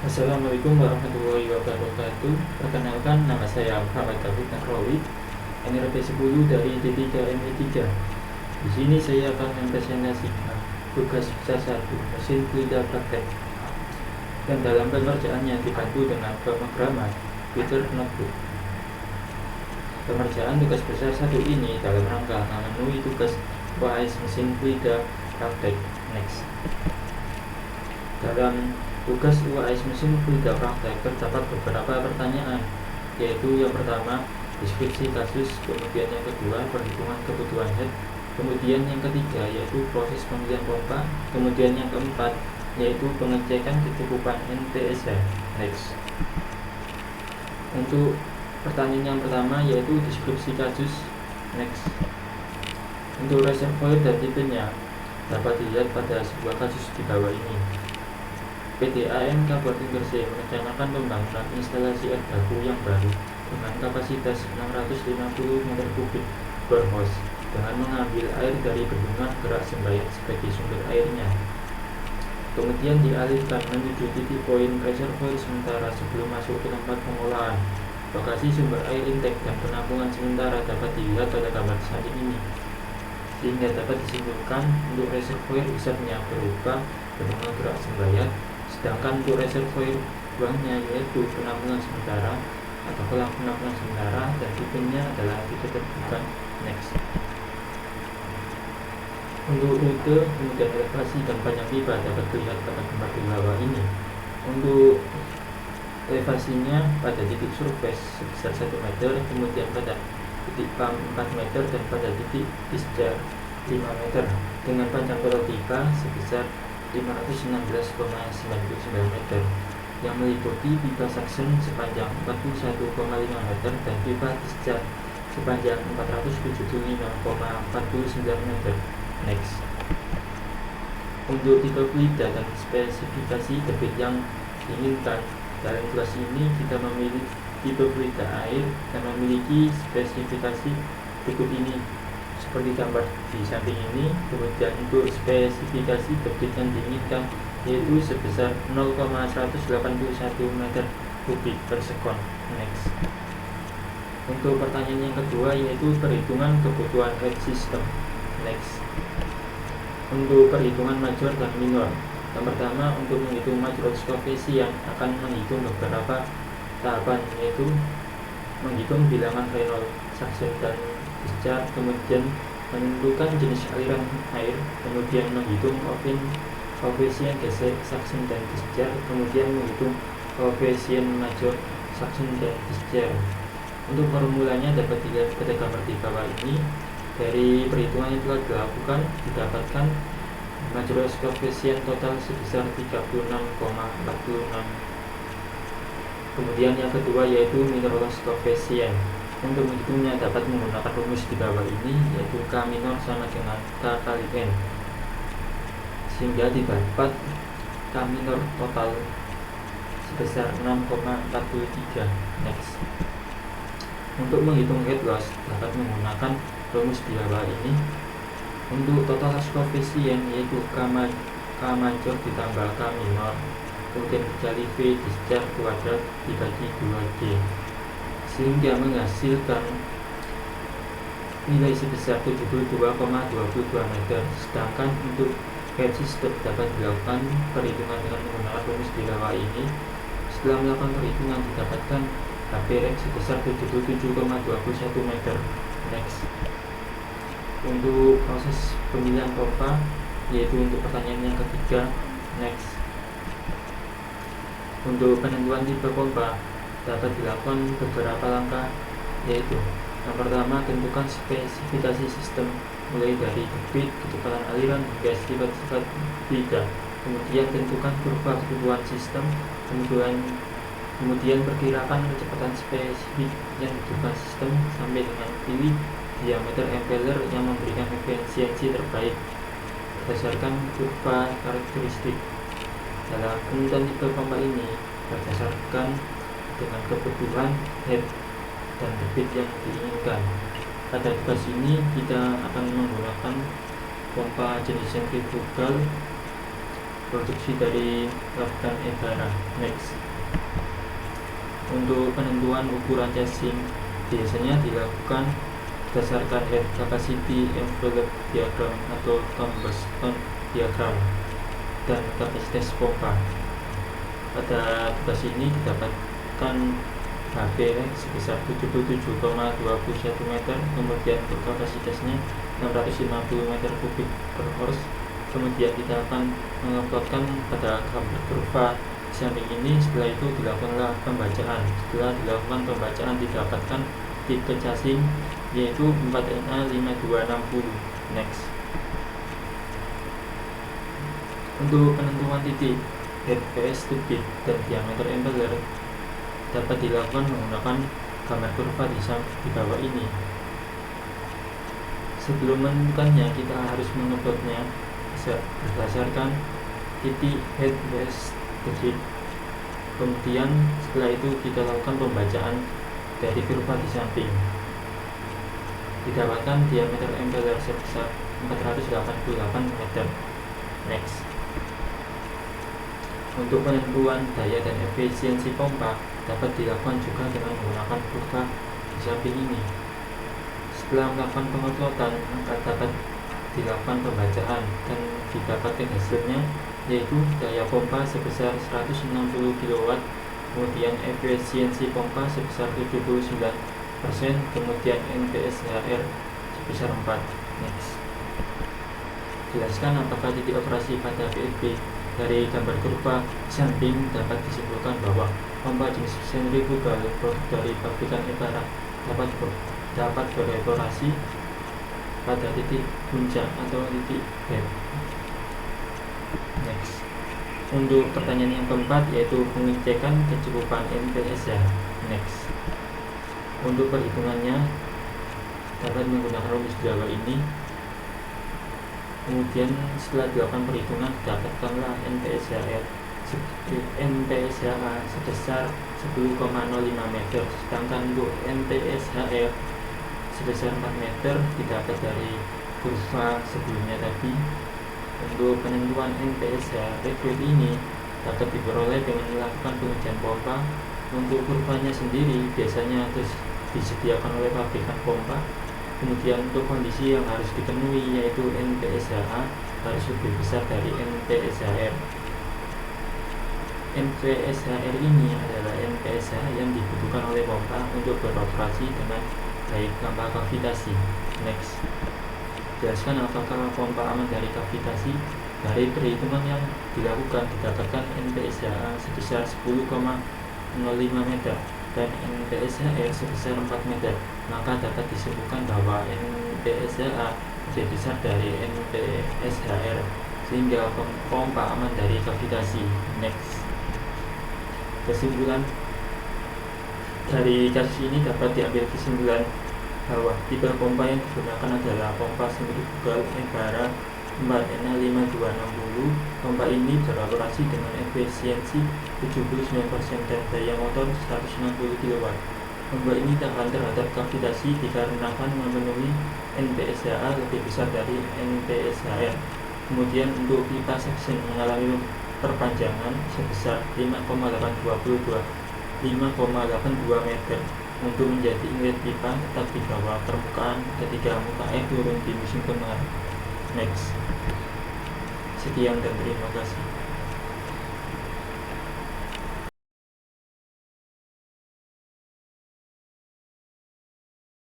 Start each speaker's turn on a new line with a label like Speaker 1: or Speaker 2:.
Speaker 1: Assalamualaikum warahmatullahi wabarakatuh. Perkenalkan, nama saya Muhammad Taufik Nahrawi, NRP 10 dari D3ME3. Di sini saya akan mempresentasikan tugas besar 1 mesin fluida praktek, dan dalam pengerjaannya dibantu dengan pemrograman Twitter Notebook. Pengerjaan tugas besar 1 ini dalam rangka memenuhi tugas UAS mesin fluida praktek. Next. Dalam tugas UAS mesin fluida praktek terdapat beberapa pertanyaan, yaitu yang pertama deskripsi kasus, kemudian yang kedua perhitungan kebutuhan head, kemudian yang ketiga yaitu proses pemilihan pompa, kemudian yang keempat yaitu pengecekan kecukupan NTSH. Next. Untuk pertanyaan yang pertama yaitu deskripsi kasus. Next. Untuk reservoir dan tipenya dapat dilihat pada sebuah kasus di bawah ini. PT AM Kabupaten Gresik merencanakan pembangunan instalasi air baku yang baru dengan kapasitas 650 meter kubik per hose dengan mengambil air dari bendungan Gerak Sembayat sebagai sumber airnya. Kemudian dialihkan menuju titik poin reservoir sementara sebelum masuk ke tempat pengolahan. Lokasi sumber air intake dan penampungan sementara dapat dilihat pada gambar samping ini, sehingga dapat disimpulkan untuk reservoir besarnya berupa bendungan Gerak Sembayat, sedangkan untuk reservoir buangnya yaitu penampungan sementara atau kolam penampungan sementara, dan tipenya adalah tipe terbuka. Next. Untuk rute, kemudian elevasi dan panjang pipa dapat dilihat pada gambar di bawah ini. Untuk elevasinya pada titik surface sebesar 1 meter, kemudian pada titik pump 4 meter, dan pada titik discharge 5 meter, dengan panjang total pipa sebesar 516,99 meter yang meliputi pipa suction sepanjang 41,5 meter dan pipa discharge sepanjang 475,49 meter. Next. Untuk tipe fluida dan spesifikasi debit yang diinginkan, dalam kelas ini kita memilih tipe fluida air dan memiliki spesifikasi berikut ini seperti gambar di samping ini. Kemudian untuk spesifikasi debit yang diinginkan yaitu sebesar 0,181 meter kubik per sekon. Next. Untuk pertanyaan yang kedua yaitu perhitungan kebutuhan head system. Next. Untuk perhitungan major dan minor, yang pertama untuk menghitung major koefisien akan menghitung beberapa tahapan, yaitu menghitung bilangan Reynolds, suction dan discharge, kemudian menentukan jenis aliran air, kemudian menghitung koefisien gesek, suction dan discharge, kemudian menghitung koefisien major, suction dan discharge. Untuk formulanya dapat dilihat pada gambar di bawah ini. Dari perhitungan yang telah dilakukan didapatkan major koefisien total sebesar 36,46. Kemudian yang kedua yaitu minor loss koefisien. Untuk menghitungnya dapat menggunakan rumus di bawah ini, yaitu K minor sama dengan K kali N, sehingga didapat K minor total sebesar 6,43. Next. Untuk menghitung head loss dapat menggunakan rumus di bawah ini. Untuk total loss koefisien yaitu K major ditambah K minor, kemudian dikali V discharge kuadrat dibagi 2G, sehingga menghasilkan nilai sebesar 72,22 meter. Sedangkan untuk head system dapat dilakukan perhitungan dengan menggunakan rumus di bawah ini. Setelah melakukan perhitungan didapatkan HPREX sebesar 77,21 meter. Next. Untuk proses pemilihan pompa yaitu untuk pertanyaan yang ketiga. Next. Untuk penentuan tipe pompa dapat dilakukan beberapa langkah, yaitu yang pertama tentukan spesifikasi sistem mulai dari debit, kecepatan aliran hingga sifat-sifat fluida. Kemudian tentukan kurva kebutuhan sistem, kemudian perkirakan kecepatan spesifik yang dibutuhkan sistem sampai dengan pilih diameter impeller yang memberikan efisiensi terbaik berdasarkan kurva karakteristik. Dalam penentuan tipe pompa ini berdasarkan dengan kebutuhan head dan debit yang diinginkan. Pada tugas ini kita akan menggunakan pompa jenis sentrifugal produksi dari pabrikan Ebara. Next, untuk penentuan ukuran casing biasanya dilakukan berdasarkan head capacity envelope diagram atau combustion diagram dan kapasitas pompa. Pada tugas ini didapatkan HB sebesar 77,21 meter, kemudian untuk kapasitasnya 650 meter kubik per horse. Kemudian kita akan menguploadkan pada gambar kurva samping ini. Setelah itu dilakukanlah pembacaan. Setelah dilakukan pembacaan didapatkan tipe casing yaitu 4NA5260. Next, untuk penentuan titik head PS to bit dan diameter impeller dapat dilakukan menggunakan gambar kurva di bawah ini. Sebelum menentukannya kita harus menguploadnya berdasarkan titik head PS to bit. Kemudian setelah itu kita lakukan pembacaan dari kurva di samping. Didapatkan diameter impeller sebesar 488 meter. Next, untuk penentuan daya dan efisiensi pompa dapat dilakukan juga dengan menggunakan kurva di samping ini. Setelah melakukan penguploadan, maka dapat dilakukan pembacaan dan didapatkan hasilnya yaitu daya pompa sebesar 160 kW, kemudian efisiensi pompa sebesar 79%, kemudian NPSHR sebesar 4. Next, jelaskan apakah titik operasi pada PFB. Dari gambar kurva samping dapat disimpulkan bahwa pompa jenis sentrifugal produk dari pabrikan Ebara dapat beroperasi pada titik puncak atau titik head. Next, untuk pertanyaan yang keempat yaitu pengecekan kecukupan NPSH. Next, untuk perhitungannya dapat menggunakan rumus di bawah ini. Kemudian setelah dilakukan perhitungan didapatkanlah NPSHR NPSHA sebesar 10,05 meter, sedangkan untuk NPSHR sebesar 4 meter didapat dari kurva sebelumnya tadi. Untuk penentuan NPSH rekrut ini dapat diperoleh dengan melakukan pengujian pompa. Untuk kurvanya sendiri biasanya harus disediakan oleh pabrikan pompa. Kemudian untuk kondisi yang harus dipenuhi yaitu NPSHA harus lebih besar dari NPSHR. NPSHR ini adalah NPSH yang dibutuhkan oleh pompa untuk beroperasi dengan baik tanpa kavitasi. Next, jelaskan apakah pompa aman dari kavitasi. Dari perhitungan yang dilakukan didapatkan NPSHA sebesar 10,05 meter dan NPSHR sebesar 4 meter, maka dapat disimpulkan bahwa NPSHA lebih besar dari NPSHR sehingga pompa aman dari kavitasi. Next, kesimpulan dari kasus ini dapat diambil kesimpulan bahwa tipe pompa yang digunakan adalah pompa sentrifugal Ebara 4NA5260. Pompa ini beroperasi dengan efisiensi 79% dan daya motor 160 kW. Pompa ini tahan terhadap kavitasi dikarenakan memenuhi NPSHA lebih besar dari NPSHR. Kemudian untuk pipa section mengalami perpanjangan sebesar 5,82 meter untuk menjadi inlet pipa tetap di bawah permukaan ketika muka air turun di musim kemarau. Next, sekian dan terima kasih.